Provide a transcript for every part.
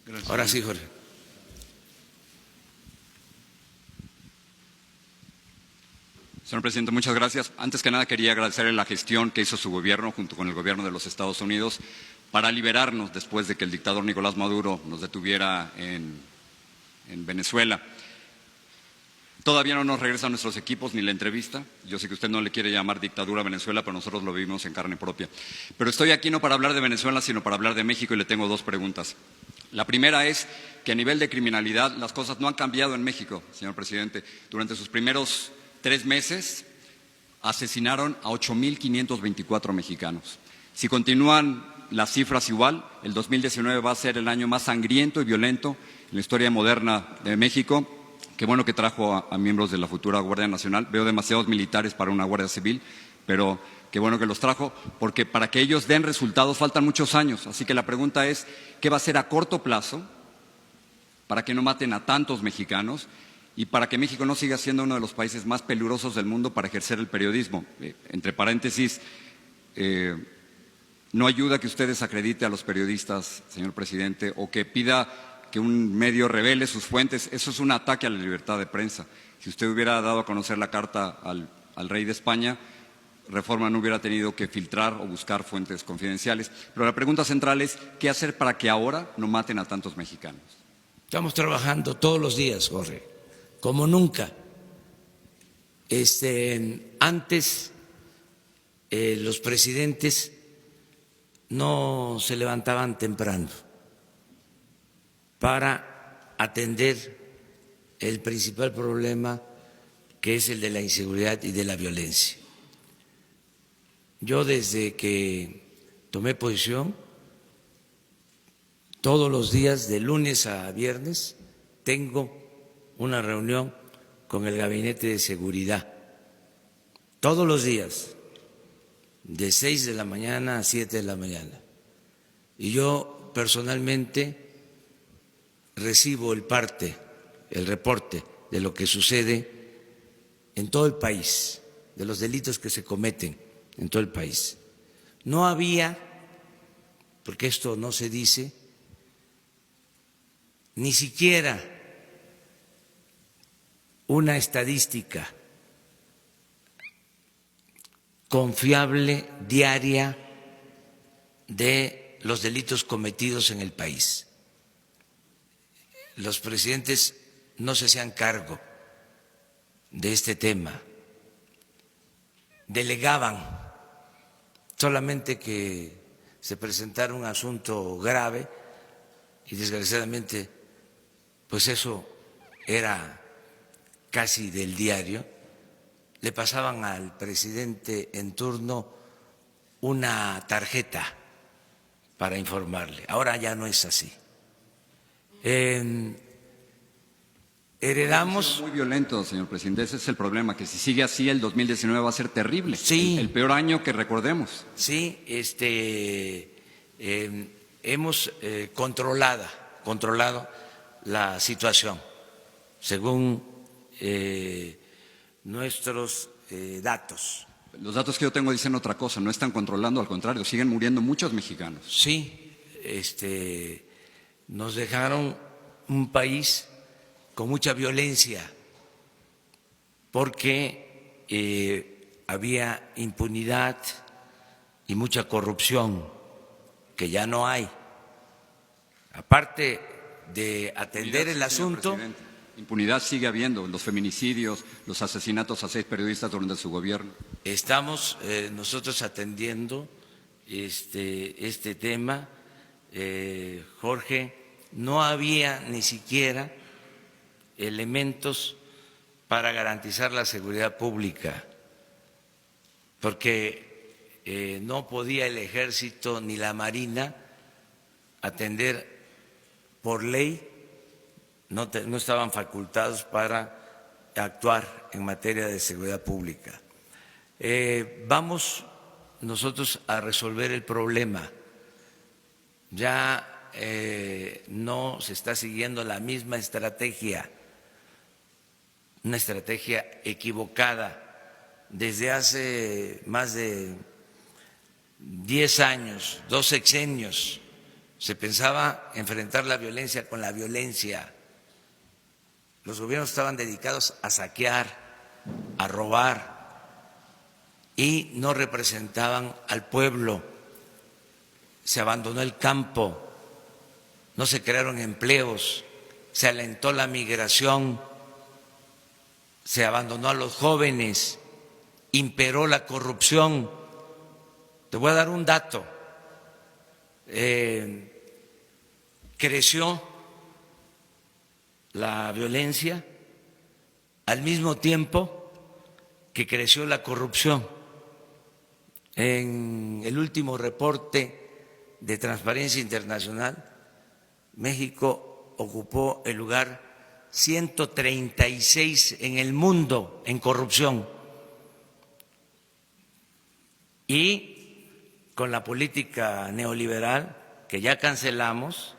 Gracias. Ahora sí, Jorge. Señor presidente, muchas gracias. Antes que nada quería agradecerle la gestión que hizo su gobierno junto con el gobierno de los Estados Unidos para liberarnos después de que el dictador Nicolás Maduro nos detuviera en Venezuela. Todavía no nos regresan nuestros equipos ni la entrevista. Yo sé que usted no le quiere llamar dictadura a Venezuela, pero nosotros lo vivimos en carne propia. Pero estoy aquí no para hablar de Venezuela, sino para hablar de México y le tengo dos preguntas. La primera es que a nivel de criminalidad las cosas no han cambiado en México, señor presidente. Durante sus primeros 3 meses asesinaron a 8,524 mexicanos. Si continúan las cifras igual, el 2019 va a ser el año más sangriento y violento en la historia moderna de México. Qué bueno que trajo a miembros de la futura Guardia Nacional. Veo demasiados militares para una Guardia Civil, pero qué bueno que los trajo, porque para que ellos den resultados faltan muchos años. Así que la pregunta es, ¿qué va a hacer a corto plazo para que no maten a tantos mexicanos y para que México no siga siendo uno de los países más peligrosos del mundo para ejercer el periodismo? Entre paréntesis, no ayuda que usted desacredite a los periodistas, señor presidente, o que pida que un medio revele sus fuentes. Eso es un ataque a la libertad de prensa. Si usted hubiera dado a conocer la carta al rey de España, Reforma no hubiera tenido que filtrar o buscar fuentes confidenciales. Pero la pregunta central es, ¿qué hacer para que ahora no maten a tantos mexicanos? Estamos trabajando todos los días, Jorge, como nunca. Antes los presidentes no se levantaban temprano para atender el principal problema, que es el de la inseguridad y de la violencia. Yo, desde que tomé posición, todos los días, de lunes a viernes, tengo una reunión con el Gabinete de Seguridad. Todos los días, de 6 de la mañana a 7 de la mañana. Y yo personalmente recibo el reporte de lo que sucede en todo el país, de los delitos que se cometen en todo el país. No había, porque esto no se dice, ni siquiera una estadística confiable diaria de los delitos cometidos en el país. Los presidentes no se hacían cargo de este tema, delegaban solamente que se presentara un asunto grave y desgraciadamente pues eso era casi del diario. Le pasaban al presidente en turno una tarjeta para informarle. Ahora ya no es así. Heredamos… Muy violento, señor presidente. Ese es el problema, que si sigue así, el 2019 va a ser terrible. Sí. El peor año que recordemos. Sí, hemos controlado la situación según nuestros datos. Los datos que yo tengo dicen otra cosa, no están controlando, al contrario, siguen muriendo muchos mexicanos. Sí, nos dejaron un país con mucha violencia porque había impunidad y mucha corrupción que ya no hay. Aparte de atender el asunto… Impunidad sigue habiendo, los feminicidios, los asesinatos a 6 periodistas durante su gobierno. Estamos nosotros atendiendo este tema, Jorge. No había ni siquiera elementos para garantizar la seguridad pública, porque no podía el Ejército ni la Marina atender por ley, no estaban facultados para actuar en materia de seguridad pública. Vamos nosotros a resolver el problema. Ya no se está siguiendo la misma estrategia, una estrategia equivocada. Desde hace más de 10 años, 2 sexenios, Se pensaba enfrentar la violencia con la violencia. Los gobiernos estaban dedicados a saquear, a robar y no representaban al pueblo. Se abandonó el campo, no se crearon empleos, se alentó la migración, se abandonó a los jóvenes, imperó la corrupción. Te voy a dar un dato. Creció la violencia al mismo tiempo que creció la corrupción. En el último reporte de Transparencia Internacional, México ocupó el lugar 136 en el mundo en corrupción. Y con la política neoliberal que ya cancelamos,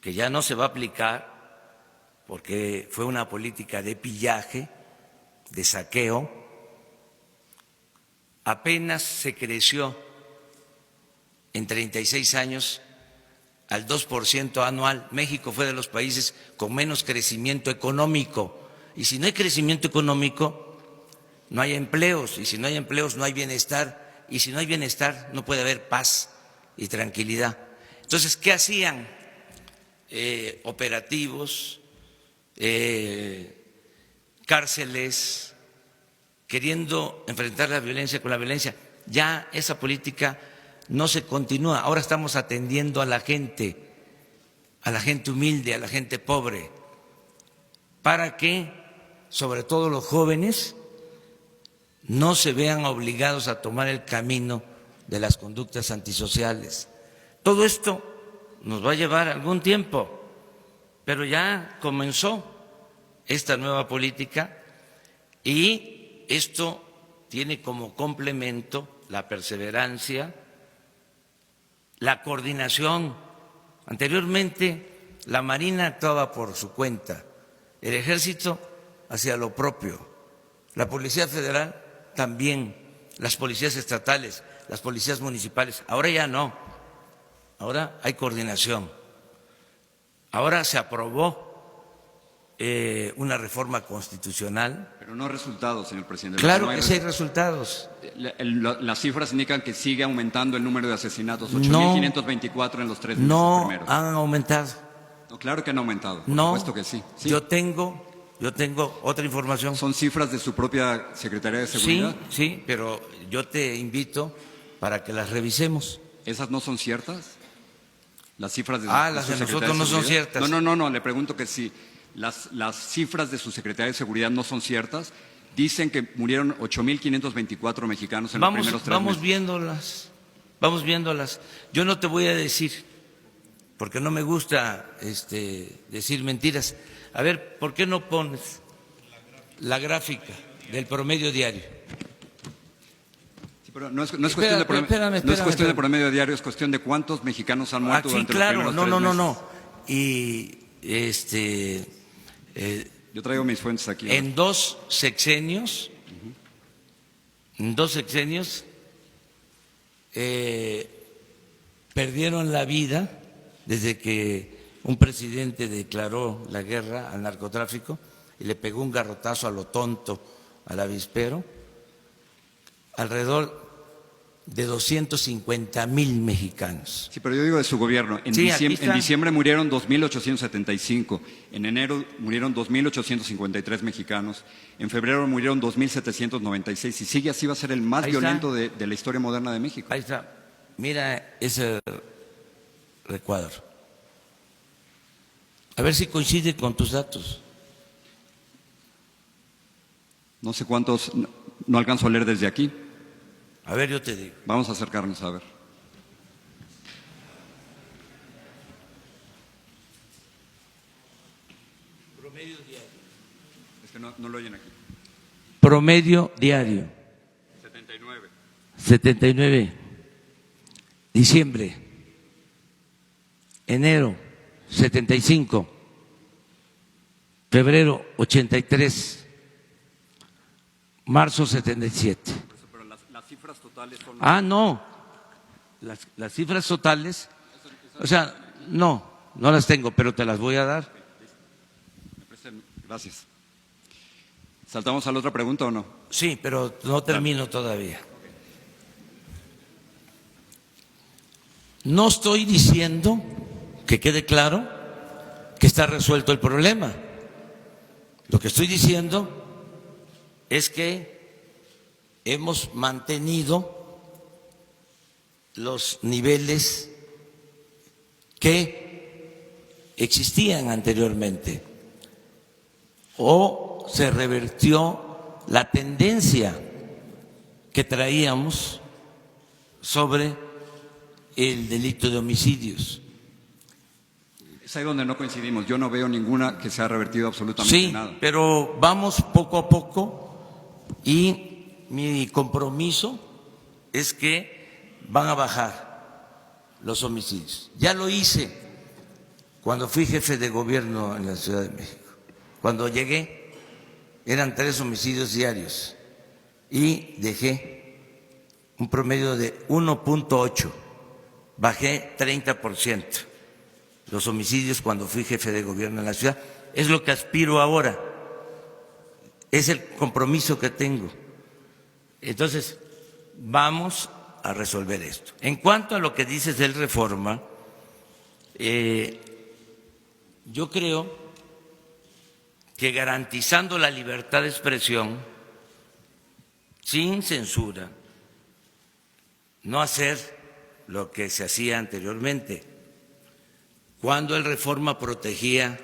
que ya no se va a aplicar porque fue una política de pillaje, de saqueo, apenas se creció en 36 años al 2% anual. México fue de los países con menos crecimiento económico. Y si no hay crecimiento económico, no hay empleos. Y si no hay empleos, no hay bienestar. Y si no hay bienestar, no puede haber paz y tranquilidad. Entonces, ¿qué hacían? Operativos, cárceles, queriendo enfrentar la violencia con la violencia. Ya esa política no se continúa. Ahora estamos atendiendo a la gente humilde, a la gente pobre, para que, sobre todo los jóvenes, no se vean obligados a tomar el camino de las conductas antisociales. Todo esto nos va a llevar algún tiempo, pero ya comenzó esta nueva política y esto tiene como complemento la perseverancia, la coordinación. Anteriormente la Marina actuaba por su cuenta, el Ejército hacía lo propio, la Policía Federal también, las policías estatales, las policías municipales. Ahora ya no, ahora hay coordinación. Ahora se aprobó una reforma constitucional. Pero no resultados, señor presidente. Claro no que sí hay resultados. Las cifras indican que sigue aumentando el número de asesinatos, 8.524 en los 3 meses no primeros. No han aumentado. No, claro que han aumentado, por no, supuesto que sí. Sí. Yo tengo otra información. ¿Son cifras de su propia Secretaría de Seguridad? Sí, pero yo te invito para que las revisemos. ¿Esas no son ciertas? ¿Las cifras de las su de Secretaría nosotros no son Seguridad? ciertas. No, le pregunto que sí. Las cifras de su Secretaría de Seguridad no son ciertas. Dicen que murieron 8.524 mexicanos en los primeros 3 meses. Vamos viéndolas. Yo no te voy a decir, porque no me gusta decir mentiras. A ver, ¿por qué no pones la gráfica del promedio diario? Sí, pero no es cuestión de promedio diario, es cuestión de cuántos mexicanos han muerto durante los primeros 3 meses. No. Y yo traigo mis fuentes aquí. En dos sexenios, perdieron la vida desde que un presidente declaró la guerra al narcotráfico y le pegó un garrotazo a lo tonto al avispero, alrededor de 250,000 mexicanos. Sí, pero yo digo de su gobierno. En diciembre murieron 2.875, en enero murieron 2.853 mexicanos, en febrero murieron 2.796, y sigue así va a ser el más violento de la historia moderna de México. Ahí está, mira ese recuadro. A ver si coincide con tus datos. No sé cuántos, no alcanzo a leer desde aquí. A ver, yo te digo. Vamos a acercarnos a ver. Promedio diario. Es que no lo oyen aquí. Promedio diario. 79. Diciembre. Enero, 75. Febrero, 83. Marzo, 77. Pero las cifras totales son... No. Las cifras totales O sea, no las tengo, pero te las voy a dar. Gracias. ¿Saltamos a la otra pregunta o no? Sí, pero no termino todavía. No estoy diciendo, que quede claro, que está resuelto el problema. Lo que estoy diciendo es que hemos mantenido los niveles que existían anteriormente, o se revirtió la tendencia que traíamos sobre el delito de homicidios. Es ahí donde no coincidimos. Yo no veo ninguna que se ha revertido absolutamente nada. Sí, pero vamos poco a poco y mi compromiso es que van a bajar los homicidios. Ya lo hice cuando fui jefe de gobierno en la Ciudad de México. Cuando llegué eran 3 homicidios diarios y dejé un promedio de 1.8, bajé 30% los homicidios cuando fui jefe de gobierno en la ciudad. Es lo que aspiro ahora, es el compromiso que tengo. Entonces, vamos a resolver esto. En cuanto a lo que dices del Reforma, yo creo que garantizando la libertad de expresión, sin censura, no hacer lo que se hacía anteriormente, cuando el Reforma protegía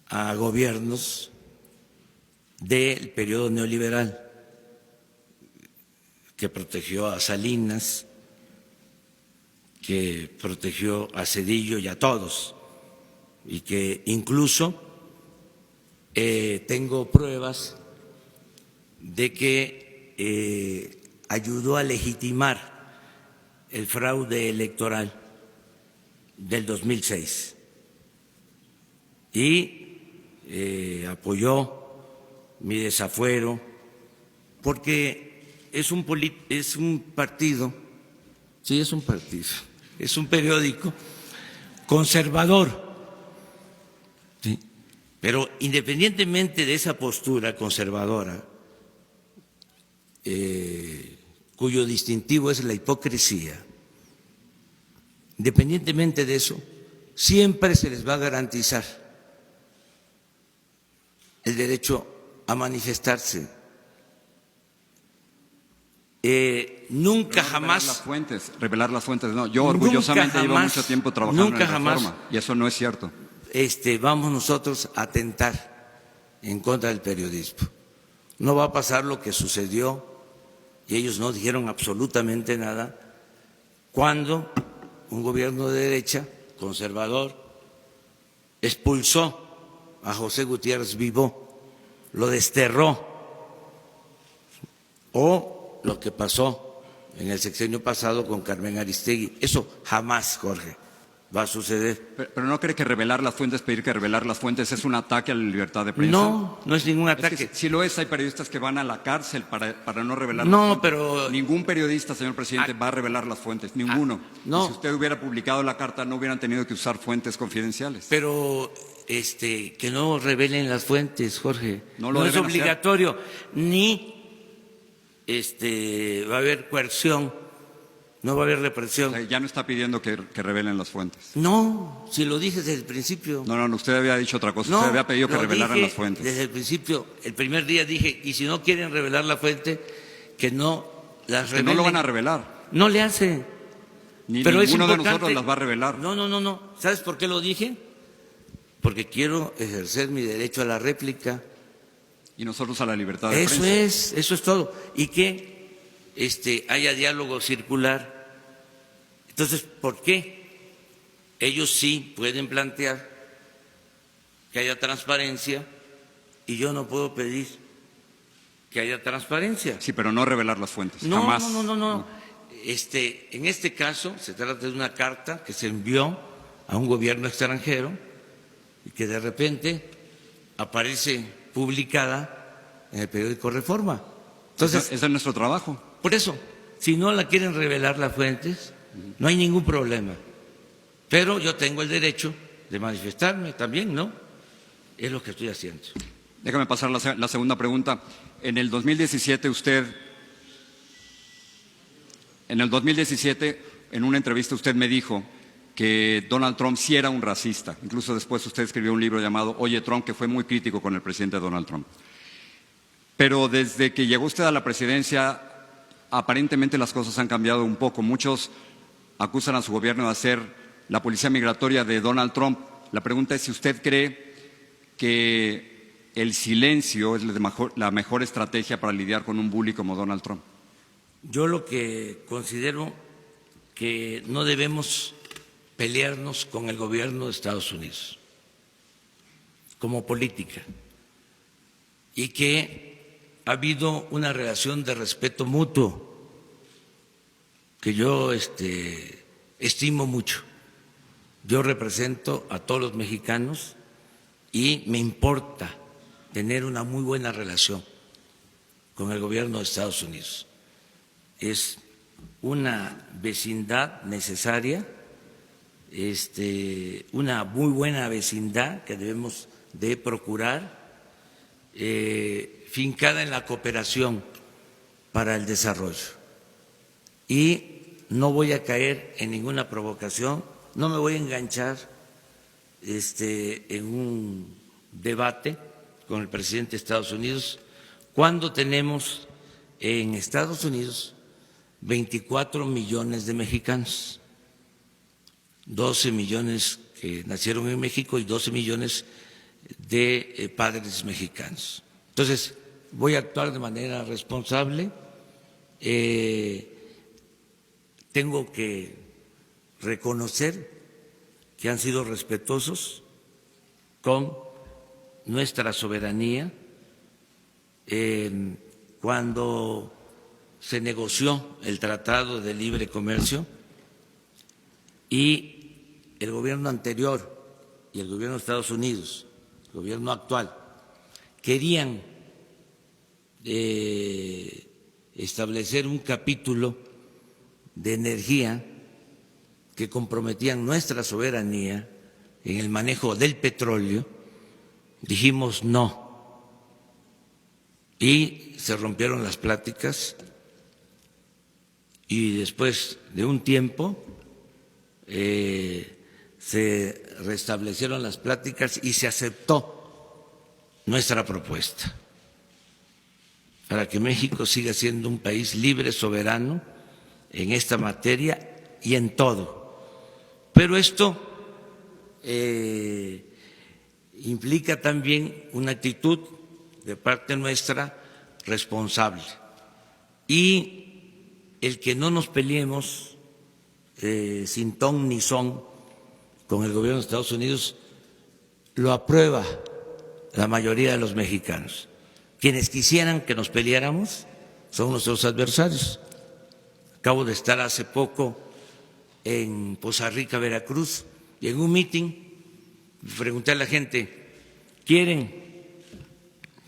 a gobiernos del periodo neoliberal, que protegió a Salinas, que protegió a Zedillo y a todos, y que incluso tengo pruebas de que ayudó a legitimar el fraude electoral del 2006 y apoyó mi desafuero, porque es un partido, sí, es un partido, es un periódico conservador. Sí. Pero independientemente de esa postura conservadora, cuyo distintivo es la hipocresía, independientemente de eso, siempre se les va a garantizar el derecho a manifestarse. Nunca jamás revelar las fuentes, no. Yo orgullosamente llevo mucho tiempo trabajando en la Reforma y eso no es cierto. Vamos nosotros a atentar en contra del periodismo. No va a pasar lo que sucedió, y ellos no dijeron absolutamente nada, cuando un gobierno de derecha conservador expulsó a José Gutiérrez Vivó, lo desterró, o lo que pasó en el sexenio pasado con Carmen Aristegui. Eso jamás, Jorge, va a suceder. Pero ¿no cree que revelar las fuentes, pedir que revelar las fuentes es un ataque a la libertad de prensa? No, no es ningún ataque. Es que si lo es, hay periodistas que van a la cárcel para no revelar no, las fuentes. Pero ningún periodista, señor presidente, va a revelar las fuentes, ninguno. No. Y si usted hubiera publicado la carta, no hubieran tenido que usar fuentes confidenciales. Pero que no revelen las fuentes, Jorge. No es obligatorio, ni va a haber coerción, no va a haber represión. O sea, ya no está pidiendo que revelen las fuentes. No, si lo dije desde el principio. No, usted había dicho otra cosa. Usted había pedido que revelaran las fuentes. Desde el principio, el primer día dije, y si no quieren revelar la fuente, que no las revelen. Que no lo van a revelar. No le hace. Pero ninguno de nosotros las va a revelar. No. ¿Sabes por qué lo dije? Porque quiero ejercer mi derecho a la réplica. Y nosotros a la libertad de prensa. Eso es todo. Y que haya diálogo circular. Entonces, ¿por qué ellos sí pueden plantear que haya transparencia y yo no puedo pedir que haya transparencia? Sí, pero no revelar las fuentes. No, jamás. No. En este caso se trata de una carta que se envió a un gobierno extranjero y que de repente aparece publicada en el periódico Reforma. Entonces, ese es nuestro trabajo. Por eso, si no la quieren revelar las fuentes, no hay ningún problema. Pero yo tengo el derecho de manifestarme también, ¿no? Es lo que estoy haciendo. Déjame pasar la segunda pregunta. En el 2017 en una entrevista usted me dijo que Donald Trump sí era un racista. Incluso después usted escribió un libro llamado Oye Trump, que fue muy crítico con el presidente Donald Trump. Pero desde que llegó usted a la presidencia, aparentemente las cosas han cambiado un poco. Muchos acusan a su gobierno de ser la policía migratoria de Donald Trump. La pregunta es si usted cree que el silencio es la mejor estrategia para lidiar con un bully como Donald Trump. Yo lo que considero que no debemos pelearnos con el gobierno de Estados Unidos como política y que ha habido una relación de respeto mutuo que yo estimo mucho. Yo represento a todos los mexicanos y me importa tener una muy buena relación con el gobierno de Estados Unidos. Es una vecindad necesaria, una muy buena vecindad que debemos de procurar, fincada en la cooperación para el desarrollo. Y no voy a caer en ninguna provocación, no me voy a enganchar en un debate con el presidente de Estados Unidos cuando tenemos en Estados Unidos 24 millones de mexicanos, 12 millones que nacieron en México y 12 millones de padres mexicanos. Entonces, voy a actuar de manera responsable. Tengo que reconocer que han sido respetuosos con nuestra soberanía. Cuando se negoció el Tratado de Libre Comercio y el gobierno anterior y el gobierno de Estados Unidos, el gobierno actual, querían establecer un capítulo de energía que comprometían nuestra soberanía en el manejo del petróleo, dijimos no. Y se rompieron las pláticas y después de un tiempo se restablecieron las pláticas y se aceptó nuestra propuesta para que México siga siendo un país libre, soberano en esta materia y en todo. Pero esto implica también una actitud de parte nuestra responsable y el que no nos peleemos sin ton ni son con el gobierno de Estados Unidos lo aprueba la mayoría de los mexicanos. Quienes quisieran que nos peleáramos son nuestros adversarios. Acabo de estar hace poco en Poza Rica, Veracruz, y en un mitin pregunté a la gente, ¿quieren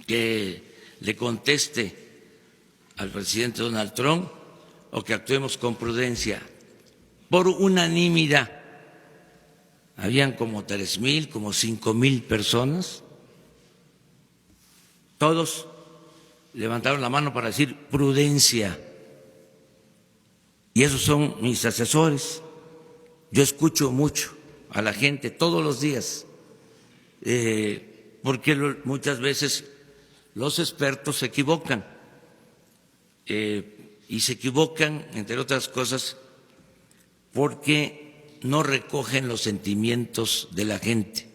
que le conteste al presidente Donald Trump o que actuemos con prudencia? Por unanimidad, habían como 3,000, como 5,000 personas, todos levantaron la mano para decir prudencia. Y esos son mis asesores. Yo escucho mucho a la gente todos los días, porque muchas veces los expertos se equivocan, y se equivocan, entre otras cosas, porque no recogen los sentimientos de la gente,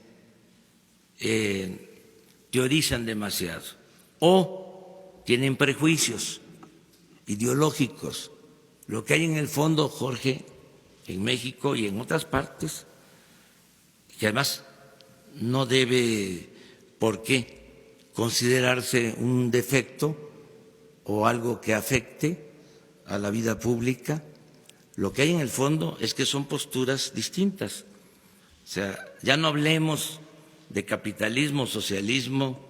teorizan demasiado o tienen prejuicios ideológicos. Lo que hay en el fondo, Jorge, en México y en otras partes, que además no debe por qué considerarse un defecto o algo que afecte a la vida pública, lo que hay en el fondo es que son posturas distintas. O sea, ya no hablemos de capitalismo, socialismo,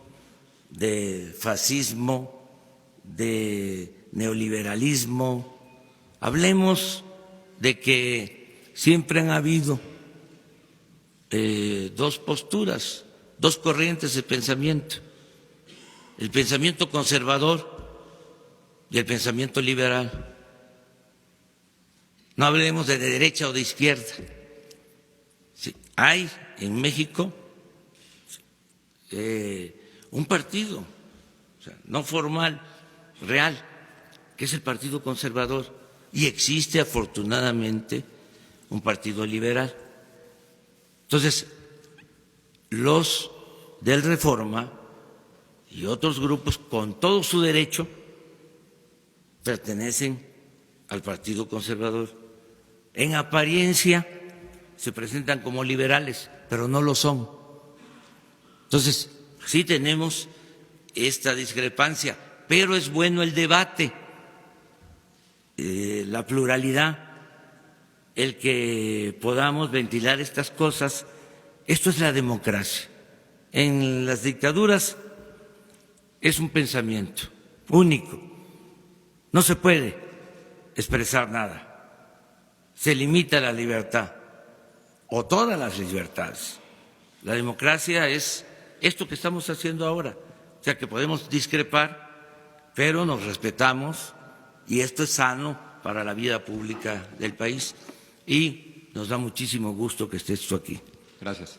de fascismo, de neoliberalismo. Hablemos de que siempre han habido dos posturas, dos corrientes de pensamiento, el pensamiento conservador y el pensamiento liberal. No hablemos de derecha o de izquierda. Sí, hay en México un partido, o sea, no formal, real, que es el Partido Conservador, y existe afortunadamente un partido liberal. Entonces, los del Reforma y otros grupos, con todo su derecho, pertenecen al Partido Conservador. En apariencia se presentan como liberales, pero no lo son. Entonces, sí tenemos esta discrepancia, pero es bueno el debate, la pluralidad, el que podamos ventilar estas cosas. Esto es la democracia. En las dictaduras es un pensamiento único, no se puede expresar nada, se limita la libertad o todas las libertades. La democracia es esto que estamos haciendo ahora, o sea que podemos discrepar, pero nos respetamos y esto es sano para la vida pública del país y nos da muchísimo gusto que estés tú aquí. Gracias.